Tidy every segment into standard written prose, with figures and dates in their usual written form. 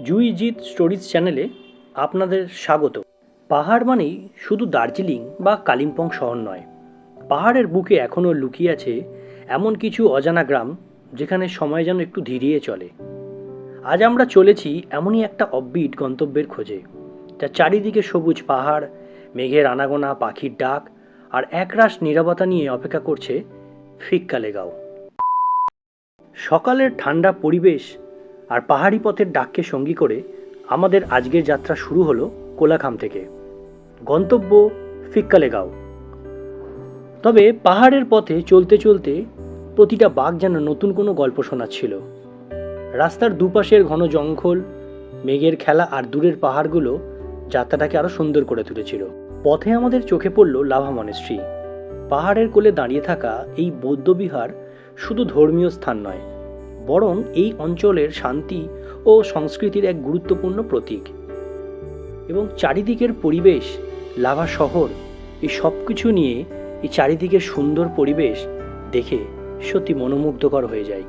জুইজিৎ stories চ্যানেলে আপনাদের স্বাগত। পাহাড় মানেই শুধু দার্জিলিং বা কালিম্পং শহর নয়, পাহাড়ের বুকে এখনও লুকিয়ে আছে এমন কিছু অজানা গ্রাম যেখানে সময় যেন একটু ধীরিয়ে চলে। আজ আমরা চলেছি এমনই একটা অব্বিট গন্তব্যের খোঁজে, যা চারিদিকে সবুজ পাহাড়, মেঘের আনাগোনা, পাখির ডাক আর একরাশ নীরবতা নিয়ে অপেক্ষা করছে ফিক্কালেগাঁও। সকালের ঠান্ডা পরিবেশ আর পাহাড়ি পথের ডাককে সঙ্গী করে আমাদের আজকের যাত্রা শুরু হলো কোলাখাম থেকে। গন্তব্য ফিক্কালেগাঁও। তবে পাহাড়ের পথে চলতে চলতে প্রতিটা বাঁক যেন নতুন কোনো গল্প শোনাচ্ছিল। রাস্তার দুপাশের ঘন জঙ্গল, মেঘের খেলা আর দূরের পাহাড়গুলো যাত্রাটাকে আরও সুন্দর করে তুলেছিল। পথে আমাদের চোখে পড়ল লাভা মনেস্ট্রি। পাহাড়ের কোলে দাঁড়িয়ে থাকা এই বৌদ্ধবিহার শুধু ধর্মীয় স্থান নয়, বরং এই অঞ্চলের শান্তি ও সংস্কৃতির এক গুরুত্বপূর্ণ প্রতীক। এবং চারিদিকের পরিবেশ, লাভা শহর, এই সব কিছু নিয়ে এই চারিদিকের সুন্দর পরিবেশ দেখে সত্যি মনোমুগ্ধকর হয়ে যায়।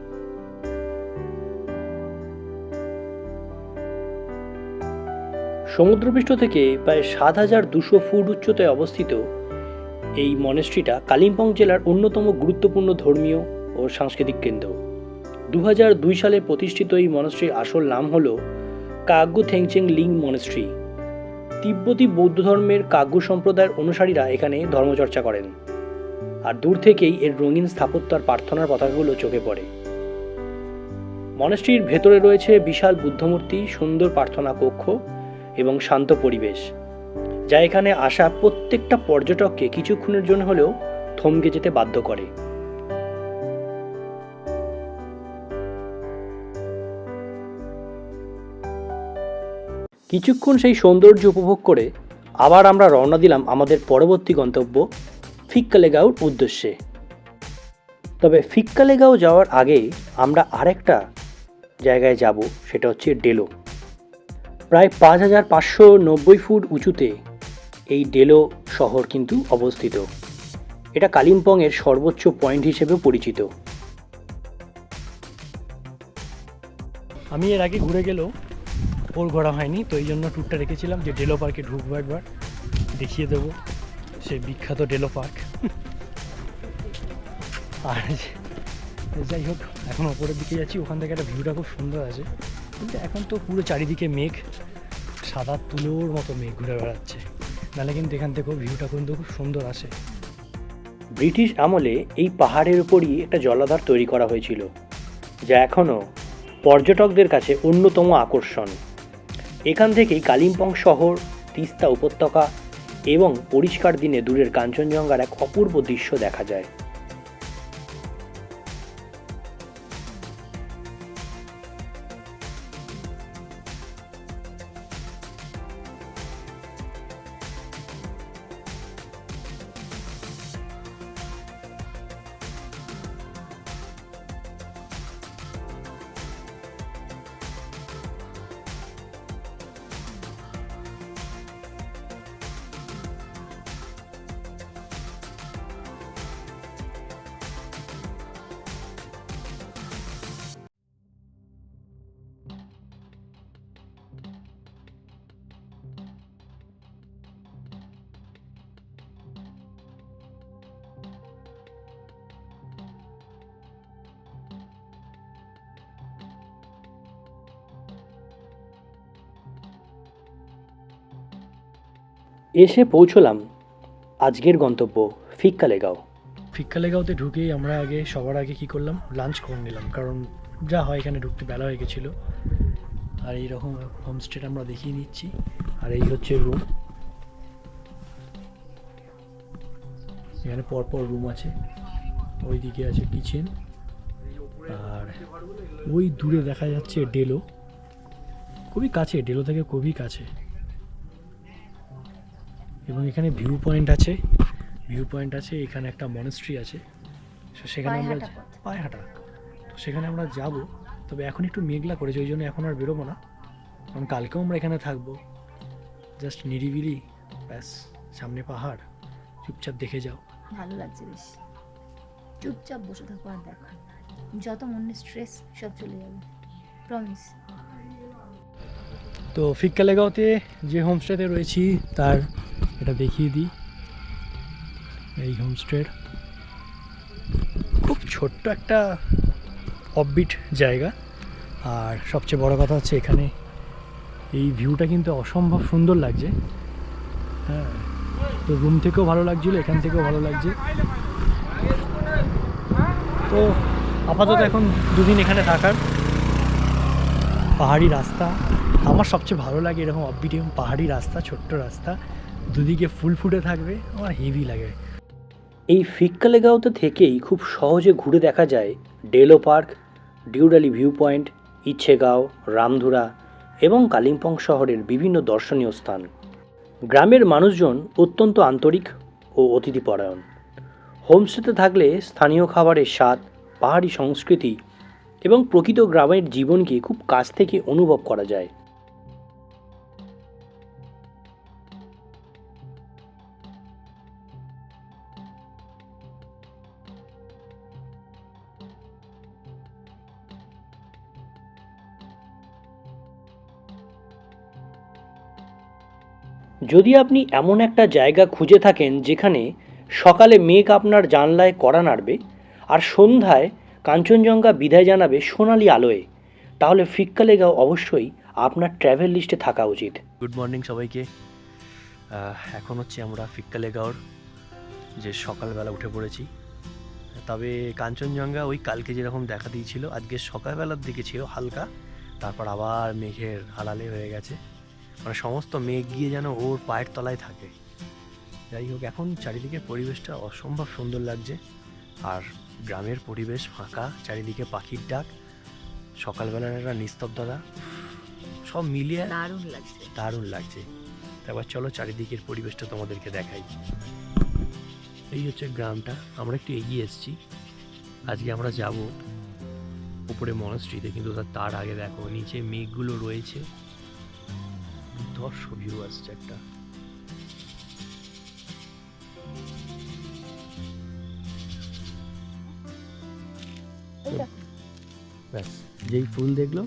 সমুদ্রপৃষ্ঠ থেকে প্রায় ৭,২০০ ফুট উচ্চতায় অবস্থিত এই মনেস্ট্রিটা কালিম্পং জেলার অন্যতম গুরুত্বপূর্ণ ধর্মীয় ও সাংস্কৃতিক কেন্দ্র। ২০০২ সালে প্রতিষ্ঠিত এই মনেস্ট্রির আসল নাম হল কাগ্যু থেংচেং লিং মনেস্ট্রি। তিব্বতী বৌদ্ধ ধর্মের কাগ্যু সম্প্রদায়ের অনুসারীরা এখানে ধর্মচর্চা করেন, আর দূর থেকেই এর রঙিন স্থাপত্য আর প্রার্থনার পতাকাগুলো চোখে পড়ে। মনেস্ট্রির ভেতরে রয়েছে বিশাল বুদ্ধমূর্তি, সুন্দর প্রার্থনা কক্ষ এবং শান্ত পরিবেশ, যা এখানে আসা প্রত্যেকটা পর্যটককে কিছুক্ষণের জন্য হলেও থমকে যেতে বাধ্য করে। কিছুক্ষণ সেই সৌন্দর্য উপভোগ করে আবার আমরা রওনা দিলাম আমাদের পরবর্তী গন্তব্য ফিক্কালেগাঁওর উদ্দেশ্যে। তবে ফিক্কালেগাঁও যাওয়ার আগে আমরা আরেকটা জায়গায় যাব, সেটা হচ্ছে ডেলো। প্রায় ৫,৫৯০ ফুট উঁচুতে এই ডেলো শহর কিন্তু অবস্থিত। এটা কালিম্পংয়ের সর্বোচ্চ পয়েন্ট হিসেবে পরিচিত। আমি এর আগে ঘুরে গেলেও ওর ঘোরা হয়নি, তো এই জন্য ট্যুরটা রেখেছিলাম যে ডেলো পার্কে ঢুকবো, একবার দেখিয়ে দেবো সেই বিখ্যাত ডেলো পার্ক। আর যাই হোক, এখন ওপরের দিকে যাচ্ছি, ওখান থেকে একটা ভিউটা খুব সুন্দর আছে। কিন্তু এখন তো পুরো চারিদিকে মেঘ, সাদা তুলোর মতো মেঘ ঘুরে বেড়াচ্ছে, নাহলে কিন্তু এখান থেকেও ভিউটা কিন্তু খুব সুন্দর আসে। ব্রিটিশ আমলে এই পাহাড়ের উপরই একটা জলাধার তৈরি করা হয়েছিল, যা এখনও পর্যটকদের কাছে অন্যতম আকর্ষণ। এখান থেকেই কালিম্পং শহর, তিস্তা উপত্যকা এবং পরিষ্কার দিনে দূরের কাঞ্চনজঙ্ঘার এক অপূর্ব দৃশ্য দেখা যায়। এসে পৌঁছলাম আজকের গন্তব্য ফিক্কালেগাঁও। ফিক্কালেগাঁওতে ঢুকেই আমরা সবার আগে কী করলাম, লাঞ্চ করে নিলাম, কারণ যা হয় এখানে ঢুকতে বেলা হয়ে গেছিলো। আর এইরকম হোমস্টেটা আমরা দেখিয়ে নিচ্ছি, আর এই হচ্ছে রুম। এখানে পরপর রুম আছে, ওই দিকে আছে কিচেন, আর ওই দূরে দেখা যাচ্ছে ডেলো, খুবই কাছে, ডেলো থেকে খুবই কাছে। এবং এখানে ভিউ পয়েন্ট আছে, এখানে একটা মনেস্ট্রি আছে, সেখানে আমরা পায়ে হাঁটা, তো সেখানে আমরা যাব। তবে এখন একটু মেঘলা করেছে, ওই জন্য এখন আর বেরোবো না, কারণ কালকেও আমরা এখানে থাকবো। জাস্ট নিরিবিলি, ব্যাস, সামনে পাহাড়, চুপচাপ দেখে যাও। ভালো লাগছে বেশ, চুপচাপ বসে থাকো আর দেখো, যত মনের স্ট্রেস সব চলে যাবে, প্রমিস। তো ফিক্কালেগাঁওতে যে হোমস্টেতে রয়েছি তার এটা দেখিয়ে দিই। এই হোমস্টের খুব ছোট্ট একটা অফবিট জায়গা, আর সবচেয়ে বড় কথা হচ্ছে এখানে এই ভিউটা কিন্তু অসম্ভব সুন্দর লাগছে। হ্যাঁ, তো রুম থেকেও ভালো লাগছিলো, এখান থেকেও ভালো লাগছে। তো আপাতত এখন দুদিন এখানে থাকার। পাহাড়ি রাস্তা আমার সবচেয়ে ভালো লাগে, এরকম অফবিট এবং পাহাড়ি রাস্তা, ছোট্ট রাস্তা, দুদিকে ফুল ফুটে থাকবে, আমার হেভি লাগে। এই ফিক্কালেগাঁওতে থেকেই খুব সহজে ঘুরে দেখা যায় ডেলো পার্ক, ডিউডালি ভিউ পয়েন্ট, ইচ্ছেগাঁও, রামধুরা এবং কালিম্পং শহরের বিভিন্ন দর্শনীয় স্থান। গ্রামের মানুষজন অত্যন্ত আন্তরিক ও অতিথিপরায়ণ। হোমস্টেতে থাকলে স্থানীয় খাবারের স্বাদ, পাহাড়ি সংস্কৃতি এবং প্রকৃত গ্রামের জীবনকে খুব কাছ থেকে অনুভব করা যায়। যদি আপনি এমন একটা জায়গা খুঁজে থাকেন যেখানে সকালে মেঘ আপনার জানলায় কড়া নাড়বে আর সন্ধ্যায় কাঞ্চনজঙ্ঘা বিদায় জানাবে সোনালি আলোয়, তাহলে ফিক্কালেগাঁও অবশ্যই আপনার ট্র্যাভেল লিস্টে থাকা উচিত। গুড মর্নিং সবাইকে। এখন হচ্ছে আমরা ফিক্কালেগাঁওর যে সকালবেলা উঠে পড়েছি। তবে কাঞ্চনজঙ্ঘা ওই কালকে যেরকম দেখা দিয়েছিল আজকে সকালবেলার দিকে ছিল হালকা, তারপর আবার মেঘের আড়ালে হয়ে গেছে, মানে সমস্ত মেঘ গিয়ে যেন ওর পায়ের তলায় থাকে। যাই হোক, এখন চারিদিকে পরিবেশটা অসম্ভব সুন্দর লাগছে, আর গ্রামের পরিবেশ ফাঁকা, চারিদিকে পাখির ডাক, সকালবেলার একটা নিস্তব্ধতা, সব মিলিয়ে দারুণ লাগছে। তারপর চলো চারিদিকের পরিবেশটা তোমাদেরকে দেখাই। এই হচ্ছে গ্রামটা, আমরা একটু এগিয়ে এসেছি। আজকে আমরা যাব উপরে মনস্ট্রিতে, কিন্তু তার আগে দেখো নিচে মেঘগুলো রয়েছে, দর্শক ভিউ আসছে একটা। ব্যাস, যেই ফুল দেখলো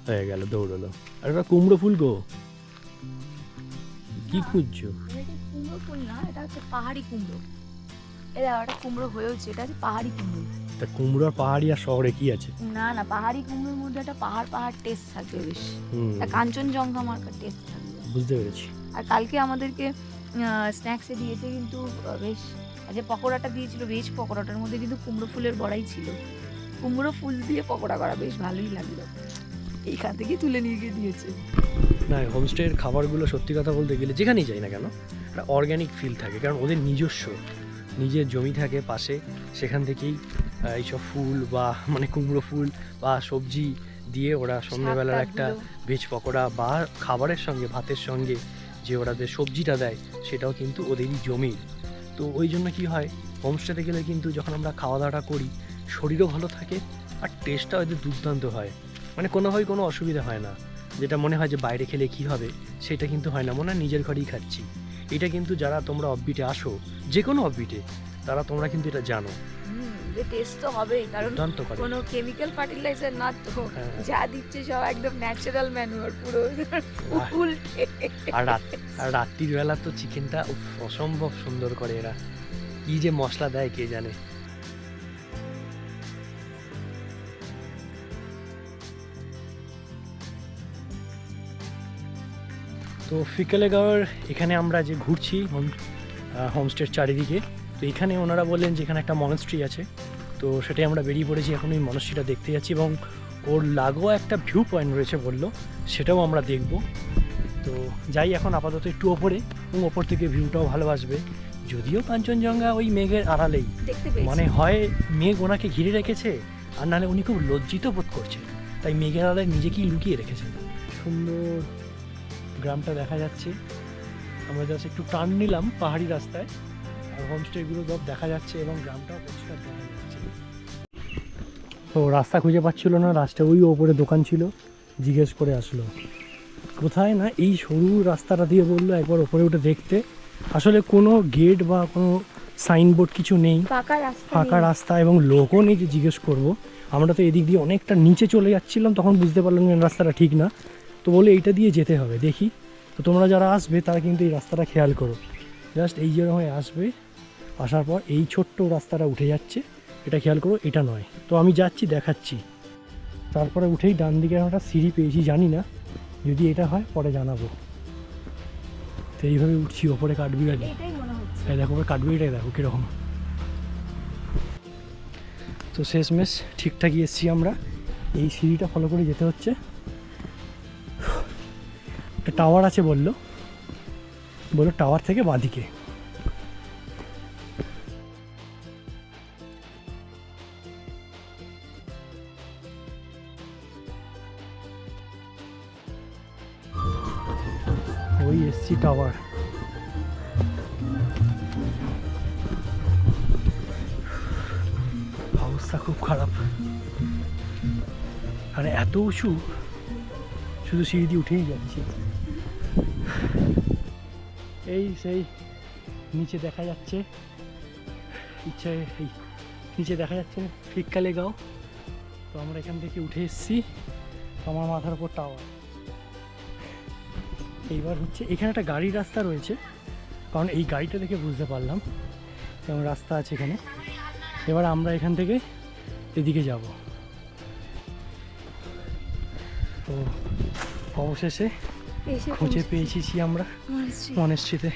হয়ে গেল, দৌড়লো। আর ওটা কুমড়ো ফুল গো, কি খুঁজছো? কুমড়ো ফুল না, এটা হচ্ছে পাহাড়ি কুমড়ো। এটা একটা কুমড়ো হয়েছে, এটা হচ্ছে পাহাড়ি কুমড়ো। তা কুমড়ো আর পাহাড়ি আর শহরে কি আছে? না না, পাহাড়ি কুমড়োর মধ্যে একটা পাহাড় টেস্ট থাকবে বেশ, কাঞ্চনজঙ্ঘা মার্কার টেস্ট থাকবে। বুঝতে পেরেছি। আর কালকে আমাদেরকে স্ন্যাক্সে দিয়েছে কিন্তু বেশ, যে পকোড়াটা দিয়েছিল ভেজ পকোড়াটার মধ্যে কিন্তু কুমড়ো ফুলের বড়াই ছিল। কুমড়ো ফুল দিয়ে পকোড়া করা বেশ ভালোই লাগলো, এইখান থেকে তুলে নিয়ে গিয়ে দিয়েছে। না, হোমস্টের খাবারগুলো সত্যি কথা বলতে গেলে যেখানেই যাই না কেন একটা অর্গ্যানিক ফিল থাকে, কারণ ওদের নিজস্ব নিজের জমি থাকে পাশে, সেখান থেকেই এইসব ফুল বা মানে কুমড়ো ফুল বা সবজি দিয়ে ওরা সন্ধ্যেবেলার একটা ভেজ পকোড়া বা খাবারের সঙ্গে ভাতের সঙ্গে যে ওরা যে সবজিটা দেয় সেটাও কিন্তু ওদেরই জমির। তো ওই জন্য কি হয়, হোমস্টেতে গেলে কিন্তু যখন আমরা খাওয়া দাওয়াটা করি শরীরও ভালো থাকে আর টেস্টটাও এদের দুর্দান্ত হয়, মানে কোনোভাবেই কোনো অসুবিধা হয় না। যেটা মনে হয় যে বাইরে খেলে কি হবে, সেটা কিন্তু হয় না, মনে হয় নিজের ঘরেই খাচ্ছি। এটা কিন্তু যারা তোমরা অফবিটে আসো, যে কোনো অফবিটে, তারা তোমরা কিন্তু এটা জানো, যে টেস্ট তো হবেই, কারণ কোনো কেমিক্যাল ফার্টিলাইজার না তো, যা দিচ্ছে সব একদম ন্যাচারাল ম্যানুয়ার পুরো উল্টে। আর রাত্রির বেলা তো চিকেনটা অসম্ভব সুন্দর করে এরা, কি যে মশলা দেয় কে জানে। তো ফিক্কালেগাঁওয়ের এখানে আমরা যে ঘুরছি হোমস্টের চারিদিকে, তো এখানে ওনারা বললেন যে এখানে একটা মনস্ট্রি আছে, তো সেটাই আমরা বেরিয়ে পড়েছি, এখন ওই মনস্ট্রিটা দেখতে যাচ্ছি এবং ওর লাগোয়া একটা ভিউ পয়েন্ট রয়েছে বললো, সেটাও আমরা দেখব। তো যাই এখন আপাতত একটু ওপরে, এবং ওপর থেকে ভিউটাও ভালো আসবে। যদিও কাঞ্চনজঙ্ঘা ওই মেঘের আড়ালেই, মানে হয় মেঘ ওনাকে ঘিরে রেখেছে, আর নাহলে উনি খুব লজ্জিত বোধ করছে, তাই মেঘের আড়ালে নিজেকেই লুকিয়ে রেখেছেন। সুন্দর গ্রামটা দেখা যাচ্ছে, আমরা জাস্ট একটু টার্ন নিলাম পাহাড়ি রাস্তায়, আর হোমস্টেগুলো সব দেখা যাচ্ছে এবং গ্রামটাও পরিষ্কার দেখা যাচ্ছে। তো রাস্তা খুঁজে পাচ্ছিল না, রাস্তা ওই ওপরে দোকান ছিল, জিজ্ঞেস করে আসলো কোথায়, না এই সরু রাস্তাটা দিয়ে বললো একবার ওপরে উঠে দেখতে। আসলে কোনো গেট বা কোনো সাইনবোর্ড কিছু নেই, ফাঁকা রাস্তা এবং লোকও নেই যে জিজ্ঞেস করবো। আমরা তো এদিক দিয়ে অনেকটা নিচে চলে যাচ্ছিলাম, তখন বুঝতে পারলাম যে রাস্তাটা ঠিক না, তো বলে এইটা দিয়ে যেতে হবে, দেখি। তো তোমরা যারা আসবে তারা কিন্তু এই রাস্তাটা খেয়াল করো, জাস্ট এই যেরকম আসবে, আসার পর এই ছোট্ট রাস্তাটা উঠে যাচ্ছে, এটা খেয়াল করো, এটা নয়। তো আমি যাচ্ছি, দেখাচ্ছি। তারপরে উঠেই ডান দিকে একটা সিঁড়ি পেয়েছি, জানি না যদি এটা হয় পরে জানাবো। তো এইভাবে উঠছি ওপরে কাঠবিড়ালি, এটাই মনে হচ্ছে। এই দেখো ওপরে কাঠবিড়ালি, দেখো কীরকম। তো শেষমেশ ঠিকঠাকই এসছি আমরা। এই সিঁড়িটা ফলো করে যেতে হচ্ছে। একটা টাওয়ার আছে বললো টাওয়ার থেকে বাঁদিকে। ওই এসছি টাওয়ার। অবস্থা খুব খারাপ, মানে এত উঁচু, শুধু সিঁড়ি দিয়ে উঠেই যাচ্ছি। এই সেই নিচে দেখা যাচ্ছে, এই নিচে দেখা যাচ্ছে ফিক্কালে গাঁও। তো আমরা এখান থেকে উঠে এসেছি, আমার মাথার উপর টাওয়ার। এইবার হচ্ছে এখানে একটা গাড়ির রাস্তা রয়েছে, কারণ এই গাড়িটা দেখে বুঝতে পারলাম এবং রাস্তা আছে এখানে। এবার আমরা এখান থেকে এদিকে যাব। তো অবশেষে খুঁজে পেয়েছি আমরা মনেশ্রীতে।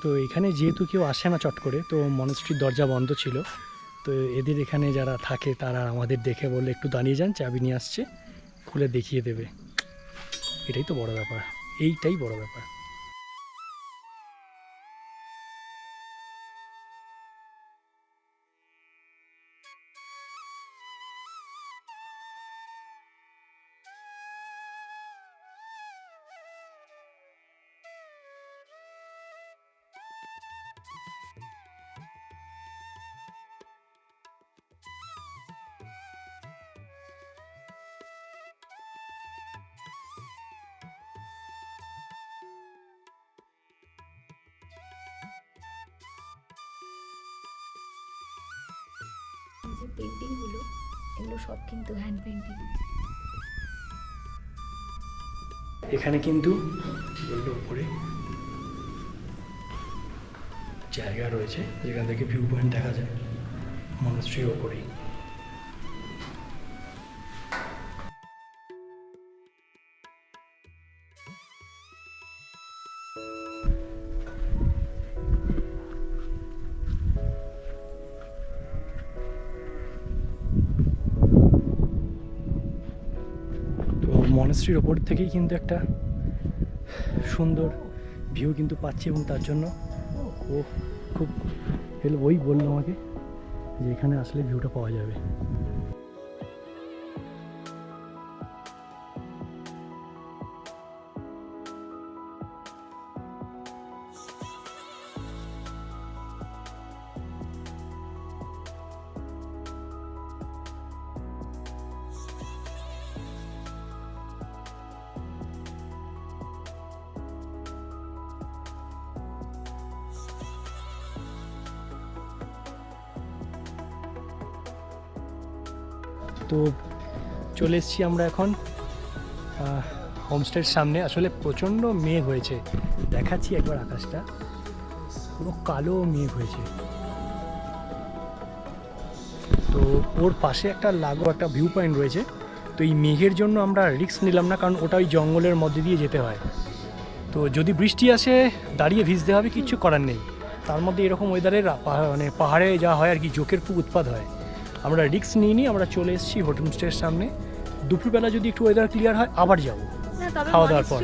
তো এখানে যেহেতু কেউ আসে না চট করে, তো মনেস্ট্রির দরজা বন্ধ ছিল। তো এদের এখানে যারা থাকে তারা আমাদের দেখে বললে একটু দাঁড়িয়ে যান, চাবি নিয়ে আসছে, খুলে দেখিয়ে দেবে। এটাই তো বড় ব্যাপার, এইটাই বড় ব্যাপার। যে পেন্টিংগুলো, এগুলো সব কিন্তু হ্যান্ড পেন্টিং। এখানে কিন্তু উপরে জায়গা রয়েছে যেখান থেকে ভিউ পয়েন্ট দেখা যায় মনেস্ট্রির ওপরেই। মনেস্ট্রির ওপর থেকেই কিন্তু একটা সুন্দর ভিউ কিন্তু পাচ্ছি, এবং তার জন্য ও খুব ওই বললো আমাকে যে এখানে আসলে ভিউটা পাওয়া যাবে। তো চলে এসেছি আমরা এখন হোমস্টের সামনে। আসলে প্রচণ্ড মেঘ হয়েছে, দেখাচ্ছি একবার আকাশটা, পুরো কালো মেঘ হয়েছে। তো ওর পাশে একটা একটা ভিউ পয়েন্ট রয়েছে। তো এই মেঘের জন্য আমরা রিস্ক নিলাম না, কারণ ওটা ওই জঙ্গলের মধ্যে দিয়ে যেতে হয়। তো যদি বৃষ্টি আসে দাঁড়িয়ে ভিজতে হবে, কিচ্ছু করার নেই। তার মধ্যে এরকম ওয়েদারের মানে পাহাড়ে যা হয় আর কি, জোকের খুব উৎপাত হয়। আমরা রিস্ক নিইনি, আমরা চলে এসেছি হোমস্টের সামনে। দুপুরবেলা যদি একটু ওয়েদার ক্লিয়ার হয় আবার যাবো খাওয়া দাওয়ার পর।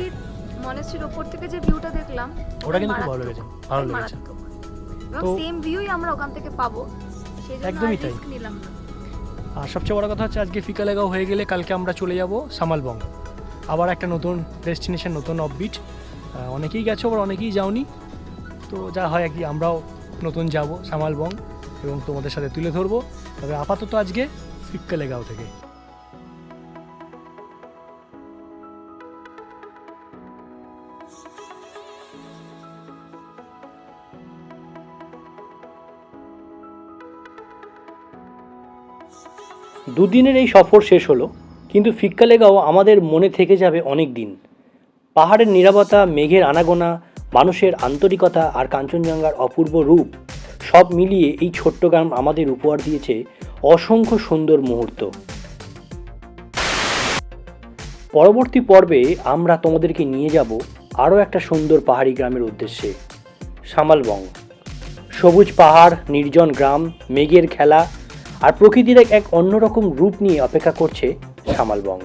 মনেস্ট্রির ওপর থেকে যে ভিউটা দেখলাম ওটা কিন্তু খুব ভালো লেগেছে, ভালো লেগেছে। তো সেম ভিউই আমরা ওখান থেকে পাবো, সেজন্য একদমই তাই। রিস্ক নিলাম না। আর সবচেয়ে বড় কথা হচ্ছে আজকে ফিকালেগাঁও হয়ে গেলে কালকে আমরা চলে যাব সামালবং, আবার একটা নতুন ডেস্টিনেশন, নতুন অফবিট। অনেকেই গেছো, আবার অনেকেই যাওনি। তো যা হয় আর কি, আমরাও নতুন যাব সামালবং এবং তোমাদের সাথে তুলে ধরবো। তবে আপাতত আজকে ফিক্কালেগাঁও থেকে। দুদিনের এই সফর শেষ হলো, কিন্তু ফিক্কালেগাঁও আমাদের মনে থেকে যাবে অনেক দিন। পাহাড়ের নীরবতা, মেঘের আনাগোনা, মানুষের আন্তরিকতা আর কাঞ্চনজঙ্ঘার অপূর্ব রূপ সব মিলিয়ে এই ছোট্ট গ্রাম আমাদের উপহার দিয়েছে অসংখ্য সুন্দর মুহূর্ত। পরবর্তী পর্বে আমরা তোমাদেরকে নিয়ে যাব আরও একটা সুন্দর পাহাড়ি গ্রামের উদ্দেশ্যে, সামালবং। সবুজ পাহাড়, নির্জন গ্রাম, মেঘের খেলা আর প্রকৃতির এক অন্যরকম রূপ নিয়ে অপেক্ষা করছে সামালবং।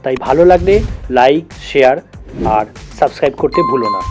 তাই ভালো লাগলে লাইক, শেয়ার আর সাবস্ক্রাইব করতে ভুলো না।